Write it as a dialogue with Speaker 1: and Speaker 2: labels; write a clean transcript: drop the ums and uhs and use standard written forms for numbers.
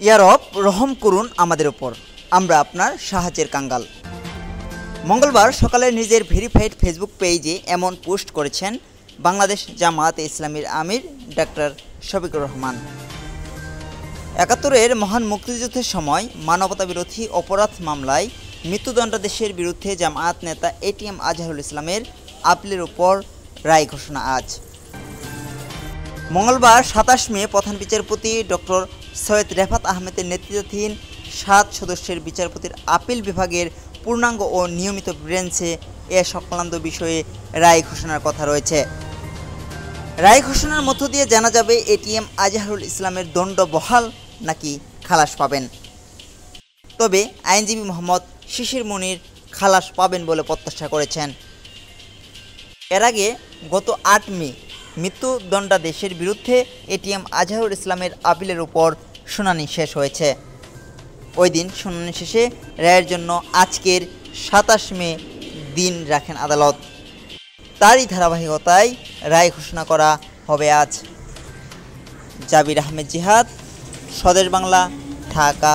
Speaker 1: ইয়া রব, রহম করুন আমাদের উপর, আমরা আপনার সাহায্যের কাঙ্গাল। মঙ্গলবার সকালে নিজের ভেরিফাইড ফেসবুক পেজে এমন পোস্ট করেছেন বাংলাদেশ জামায়াতে ইসলামীর আমির ডাক্তার শফিকুর রহমান। ৭১-এর মহান মুক্তিযুদ্ধের সময় মানবতাবিরোধী অপরাধ মামলায় মৃত্যুদণ্ডাদেশের বিরুদ্ধে জামায়াত নেতা এটিএম আজহারুল ইসলামের আপিলের উপর রায় ঘোষণা আজ। মঙ্গলবার ২৭ মে প্রধান বিচারপতি ডক্টর সৈয়দ রেফাত আহমেদের নেতৃত্বাধীন ৭ সদস্যের বিচারপতির আপিল বিভাগের পূর্ণাঙ্গ ও নিয়মিত বেঞ্চে এ সংক্রান্ত বিষয়ে রায় ঘোষণার কথা রয়েছে। রায় ঘোষণার মধ্য দিয়ে জানা যাবে এটিএম আজহারুল ইসলামের দণ্ড বহাল নাকি খালাস পাবেন। তবে আইনজীবী মোহাম্মদ শিশির মুনির খালাস পাবেন বলে প্রত্যাশা করেছেন। এর আগে গত ৮ মে মৃত্যুদণ্ডাদেশের বিরুদ্ধে এটিএম আজহারুল ইসলামের আপিলের উপর শুনানি শেষ হয়েছে। ওই দিন শুনানি শেষে রায়ের জন্য আজকের ২৭ মে দিন রাখেন আদালত। তারই ধারাবাহিকতায় রায় ঘোষণা করা হবে আজ। জাবির আহমেদ জিহাদ, স্বদেশ বাংলা, ঢাকা।